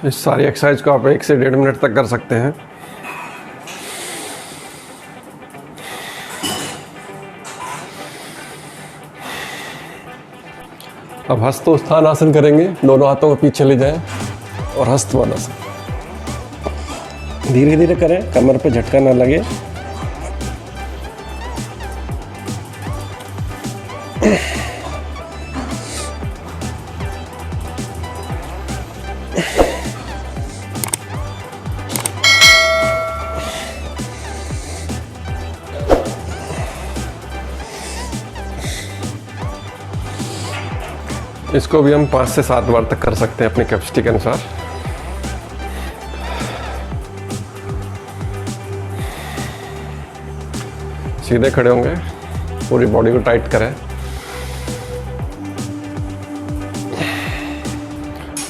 इस सारी एक्सरसाइज को आप 1 से 1.5 मिनट तक कर सकते हैं। अब हस्तोत्थान आसन करेंगे। दोनों हाथों को पीछे ले जाएं और हस्तवानासन धीरे धीरे करें, कमर पे झटका ना लगे। इसको भी हम 5 से 7 बार तक कर सकते हैं अपनी कैपेसिटी के अनुसार। सीधे खड़े होंगे, पूरी बॉडी को टाइट करें,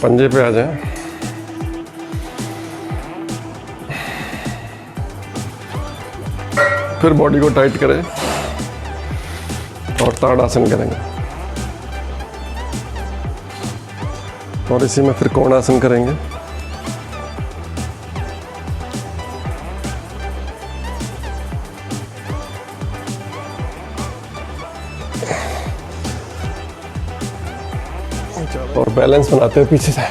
पंजे पे आ जाएं, फिर बॉडी को टाइट करें और ताड़ासन करेंगे और इसी में फिर कोणासन करेंगे। और बैलेंस बनाते हुए पीछे से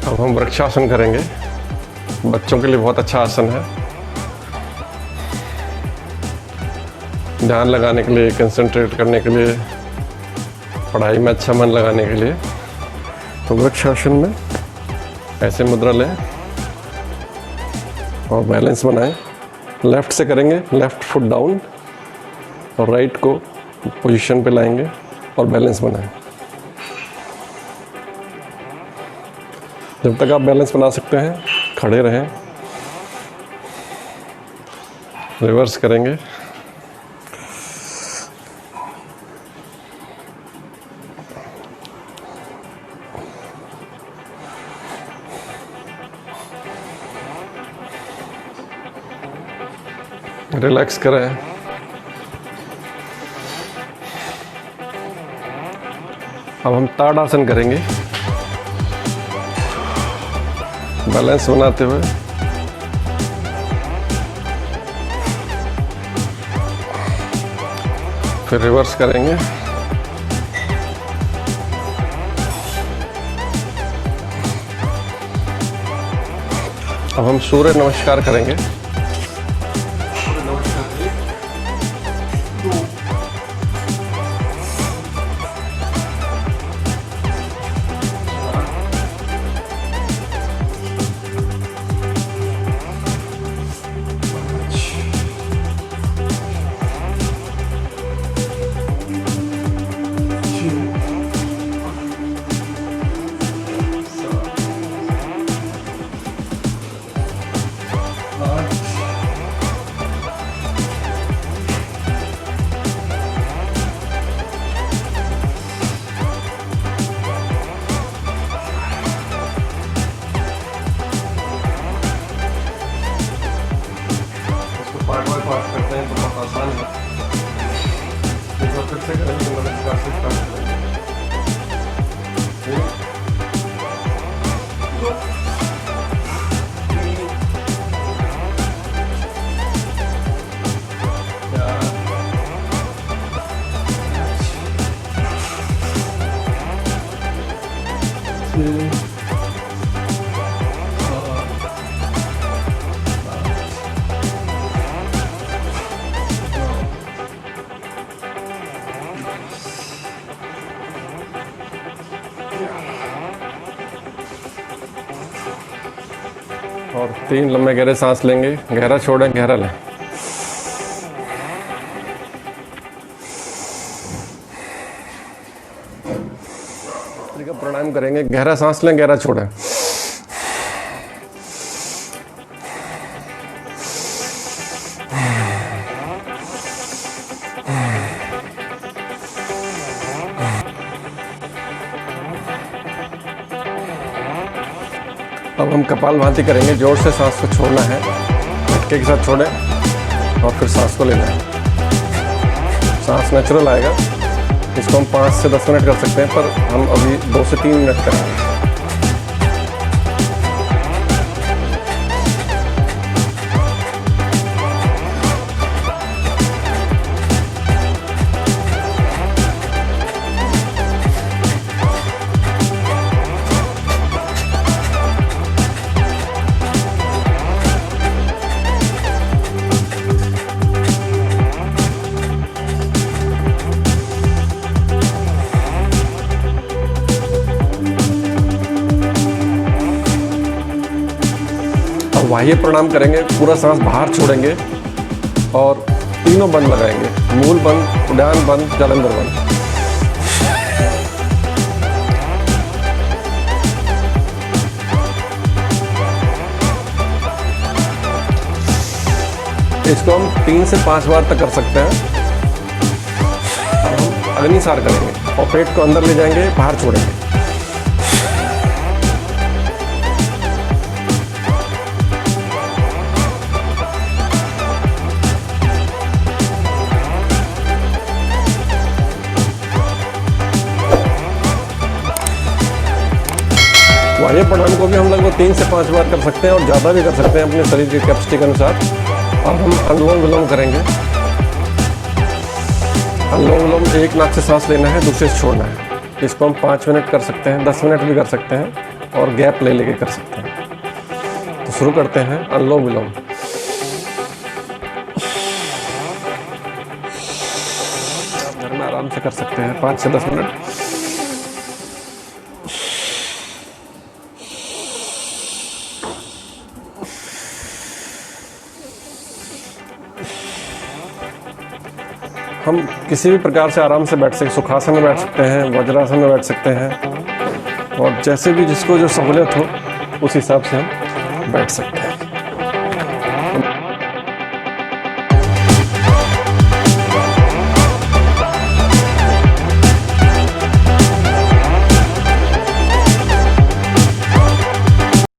अब हम वृक्षासन करेंगे। बच्चों के लिए बहुत अच्छा आसन है, ध्यान लगाने के लिए, कंसंट्रेट करने के लिए, पढ़ाई में अच्छा मन लगाने के लिए। तो वृक्षासन में ऐसे मुद्रा लें और बैलेंस बनाएं। लेफ्ट से करेंगे, लेफ्ट फुट डाउन और राइट को पोजीशन पे लाएंगे और बैलेंस बनाएं। जब तक आप बैलेंस बना सकते हैं खड़े रहें। रिवर्स करेंगे, रिलैक्स करें। अब हम ताड़ासन करेंगे, बैलेंस बनाते हुए। फिर रिवर्स करेंगे, अब हम सूर्य नमस्कार करेंगे। पार्ट करते हैं तो बहुत आसान है। एक बार फिर से करेंगे, नमस्कार से स्टार्ट करेंगे। और 3 लंबे गहरे सांस लेंगे, गहरा छोड़ें, गहरा लें। प्राणायाम करेंगे, गहरा सांस लें, गहरा छोड़ें। अब हम कपालभाति करेंगे, जोर से सांस को छोड़ना है, झटके के साथ छोड़ें और फिर सांस को लेना है। सांस नेचुरल आएगा। इसको हम 5 से 10 मिनट कर सकते हैं, पर हम अभी 2 से 3 मिनट करेंगे। बाह्य प्रणाम करेंगे, पूरा सांस बाहर छोड़ेंगे और तीनों बंद लगाएंगे, मूल बंद, उड़ान बंद, जलंधर बंद। इसको हम 3 से 5 बार तक कर सकते हैं। हम अग्निसार करेंगे और पेट को अंदर ले जाएंगे, बाहर छोड़ेंगे। बाह्य प्रणाम को भी हम लगभग 3 से 5 बार कर सकते हैं और ज़्यादा भी कर सकते हैं अपने शरीर की कैपेसिटी के अनुसार। अब हम अनुलोम विलोम करेंगे। अनुलोम विलोम एक नाक से सांस लेना है, दूसरे से छोड़ना है। इसको हम 5 मिनट कर सकते हैं, 10 मिनट भी कर सकते हैं और गैप ले लेके कर सकते हैं। तो शुरू करते हैं अनुलोम विलोम। आप घर में आराम से कर सकते हैं 5 से 10 मिनट। हम किसी भी प्रकार से आराम से बैठ सकते, सुखासन में बैठ सकते हैं, वज्रासन में बैठ सकते हैं और जैसे भी जिसको जो सहूलियत हो उस हिसाब से हम बैठ सकते हैं।